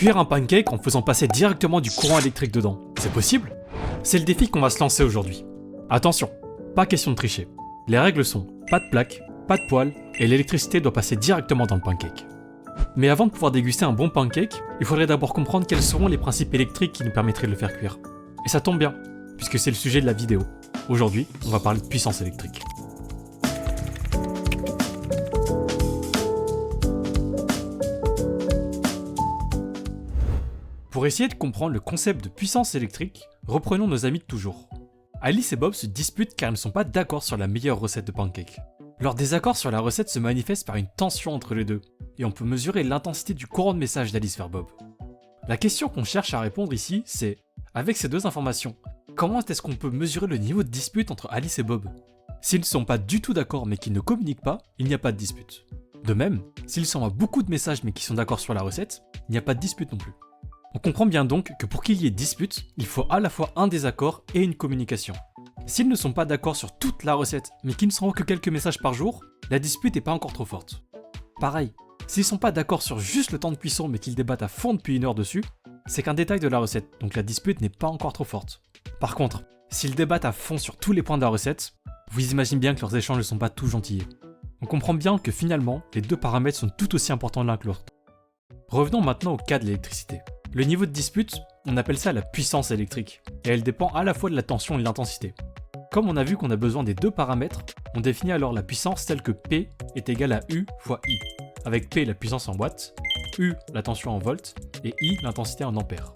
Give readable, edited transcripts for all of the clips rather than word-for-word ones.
Cuire un pancake en faisant passer directement du courant électrique dedans, c'est possible? C'est le défi qu'on va se lancer aujourd'hui. Attention, pas question de tricher. Les règles sont pas de plaque, pas de poêle, et l'électricité doit passer directement dans le pancake. Mais avant de pouvoir déguster un bon pancake, il faudrait d'abord comprendre quels seront les principes électriques qui nous permettraient de le faire cuire. Et ça tombe bien, puisque c'est le sujet de la vidéo. Aujourd'hui, on va parler de puissance électrique. Pour essayer de comprendre le concept de puissance électrique, reprenons nos amis de toujours. Alice et Bob se disputent car ils ne sont pas d'accord sur la meilleure recette de pancake. Leur désaccord sur la recette se manifeste par une tension entre les deux, et on peut mesurer l'intensité du courant de message d'Alice vers Bob. La question qu'on cherche à répondre ici, c'est, avec ces deux informations, comment est-ce qu'on peut mesurer le niveau de dispute entre Alice et Bob? S'ils ne sont pas du tout d'accord mais qu'ils ne communiquent pas, il n'y a pas de dispute. De même, s'ils s'envoient beaucoup de messages mais qu'ils sont d'accord sur la recette, il n'y a pas de dispute non plus. On comprend bien donc que pour qu'il y ait dispute, il faut à la fois un désaccord et une communication. S'ils ne sont pas d'accord sur toute la recette, mais qu'ils ne s'envoient que quelques messages par jour, la dispute n'est pas encore trop forte. Pareil, s'ils ne sont pas d'accord sur juste le temps de cuisson mais qu'ils débattent à fond depuis 1 heure dessus, c'est qu'un détail de la recette, donc la dispute n'est pas encore trop forte. Par contre, s'ils débattent à fond sur tous les points de la recette, vous imaginez bien que leurs échanges ne sont pas tout gentillés. On comprend bien que finalement, les deux paramètres sont tout aussi importants l'un que l'autre. Revenons maintenant au cas de l'électricité. Le niveau de dispute, on appelle ça la puissance électrique, et elle dépend à la fois de la tension et de l'intensité. Comme on a vu qu'on a besoin des deux paramètres, on définit alors la puissance telle que P est égale à U fois I, avec P la puissance en watts, U la tension en volts, et I l'intensité en ampères.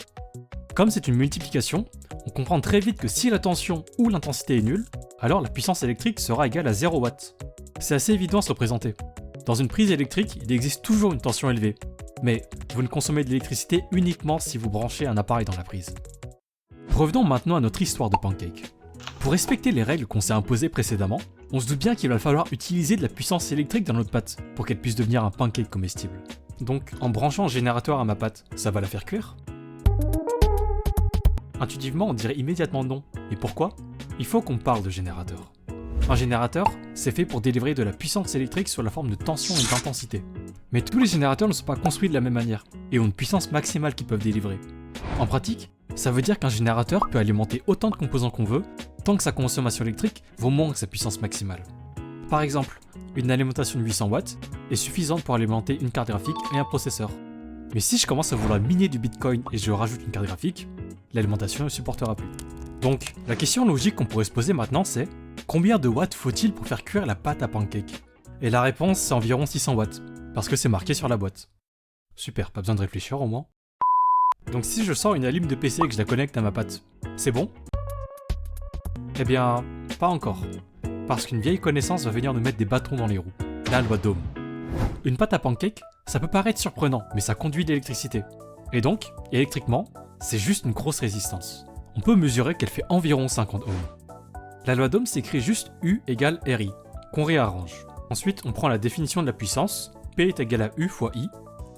Comme c'est une multiplication, on comprend très vite que si la tension ou l'intensité est nulle, alors la puissance électrique sera égale à 0 watts. C'est assez évident à se représenter. Dans une prise électrique, il existe toujours une tension élevée, mais vous ne consommez de l'électricité uniquement si vous branchez un appareil dans la prise. Revenons maintenant à notre histoire de pancake. Pour respecter les règles qu'on s'est imposées précédemment, on se doute bien qu'il va falloir utiliser de la puissance électrique dans notre pâte pour qu'elle puisse devenir un pancake comestible. Donc, en branchant un générateur à ma pâte, ça va la faire cuire? Intuitivement, on dirait immédiatement non. Et pourquoi? Il faut qu'on parle de générateur. Un générateur, c'est fait pour délivrer de la puissance électrique sous la forme de tension et d'intensité. Mais tous les générateurs ne sont pas construits de la même manière, et ont une puissance maximale qu'ils peuvent délivrer. En pratique, ça veut dire qu'un générateur peut alimenter autant de composants qu'on veut, tant que sa consommation électrique vaut moins que sa puissance maximale. Par exemple, une alimentation de 800 watts est suffisante pour alimenter une carte graphique et un processeur. Mais si je commence à vouloir miner du Bitcoin et je rajoute une carte graphique, l'alimentation ne supportera plus. Donc, la question logique qu'on pourrait se poser maintenant c'est: combien de watts faut-il pour faire cuire la pâte à pancake? Et la réponse c'est environ 600 watts, parce que c'est marqué sur la boîte. Super, pas besoin de réfléchir au moins. Donc si je sors une allume de PC et que je la connecte à ma pâte, c'est bon? Eh bien, pas encore. Parce qu'une vieille connaissance va venir nous mettre des bâtons dans les roues. La loi d'Ohm. Une pâte à pancake, ça peut paraître surprenant, mais ça conduit de l'électricité. Et donc, électriquement, c'est juste une grosse résistance. On peut mesurer qu'elle fait environ 50 ohms. La loi d'Ohm s'écrit juste U égale RI, qu'on réarrange. Ensuite, on prend la définition de la puissance, P est égal à U fois I,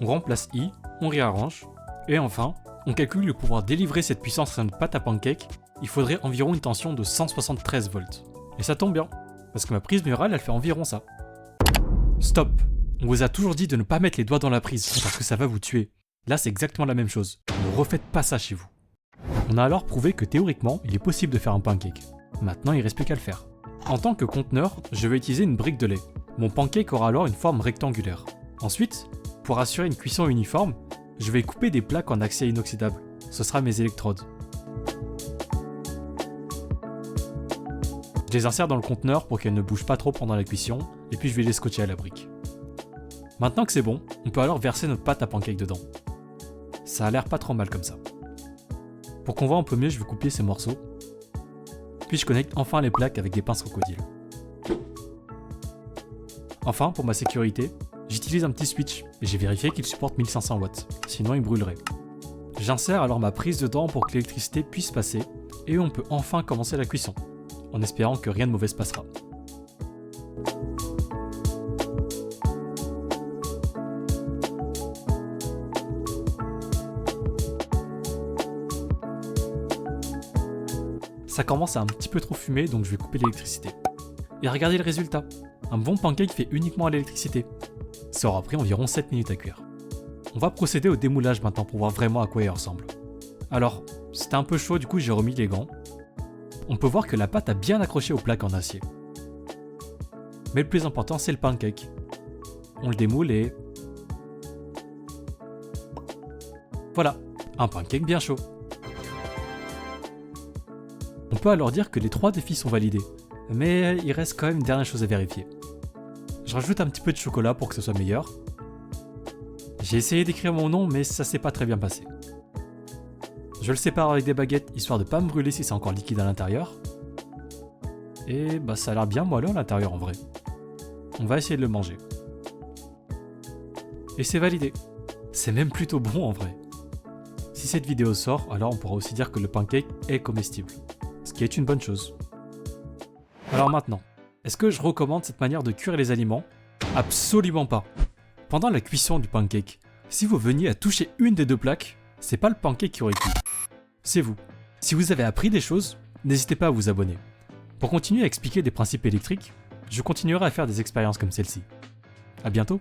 on remplace I, on réarrange, et enfin, on calcule le pouvoir délivrer cette puissance à une pâte à pancake, il faudrait environ une tension de 173 volts. Et ça tombe bien, parce que ma prise murale elle fait environ ça. Stop! On vous a toujours dit de ne pas mettre les doigts dans la prise, parce que ça va vous tuer. Là c'est exactement la même chose, ne refaites pas ça chez vous. On a alors prouvé que théoriquement, il est possible de faire un pancake. Maintenant il reste plus qu'à le faire. En tant que conteneur, je vais utiliser une brique de lait. Mon pancake aura alors une forme rectangulaire. Ensuite, pour assurer une cuisson uniforme, je vais couper des plaques en acier inoxydable. Ce sera mes électrodes. Je les insère dans le conteneur pour qu'elles ne bougent pas trop pendant la cuisson, et puis je vais les scotcher à la brique. Maintenant que c'est bon, on peut alors verser notre pâte à pancake dedans. Ça a l'air pas trop mal comme ça. Pour qu'on voit un peu mieux, je vais couper ces morceaux. Puis je connecte enfin les plaques avec des pinces crocodiles. Enfin, pour ma sécurité, j'utilise un petit switch et j'ai vérifié qu'il supporte 1500 watts, sinon il brûlerait. J'insère alors ma prise dedans pour que l'électricité puisse passer et on peut enfin commencer la cuisson, en espérant que rien de mauvais se passera. Ça commence à un petit peu trop fumer, donc je vais couper l'électricité. Et regardez le résultat. Un bon pancake fait uniquement à l'électricité. Ça aura pris environ 7 minutes à cuire. On va procéder au démoulage maintenant pour voir vraiment à quoi il ressemble. Alors, c'était un peu chaud, du coup j'ai remis les gants. On peut voir que la pâte a bien accroché aux plaques en acier. Mais le plus important, c'est le pancake. On le démoule et... voilà, un pancake bien chaud. On peut alors dire que les 3 défis sont validés, mais il reste quand même une dernière chose à vérifier. Je rajoute un petit peu de chocolat pour que ce soit meilleur. J'ai essayé d'écrire mon nom, mais ça s'est pas très bien passé. Je le sépare avec des baguettes, histoire de pas me brûler si c'est encore liquide à l'intérieur. Et bah ça a l'air bien moelleux à l'intérieur en vrai. On va essayer de le manger. Et c'est validé. C'est même plutôt bon en vrai. Si cette vidéo sort, alors on pourra aussi dire que le pancake est comestible. Ce qui est une bonne chose. Alors maintenant, est-ce que je recommande cette manière de cuire les aliments? Absolument pas. Pendant la cuisson du pancake, si vous veniez à toucher une des 2 plaques, c'est pas le pancake qui aurait cuit. C'est vous. Si vous avez appris des choses, n'hésitez pas à vous abonner. Pour continuer à expliquer des principes électriques, je continuerai à faire des expériences comme celle-ci. A bientôt.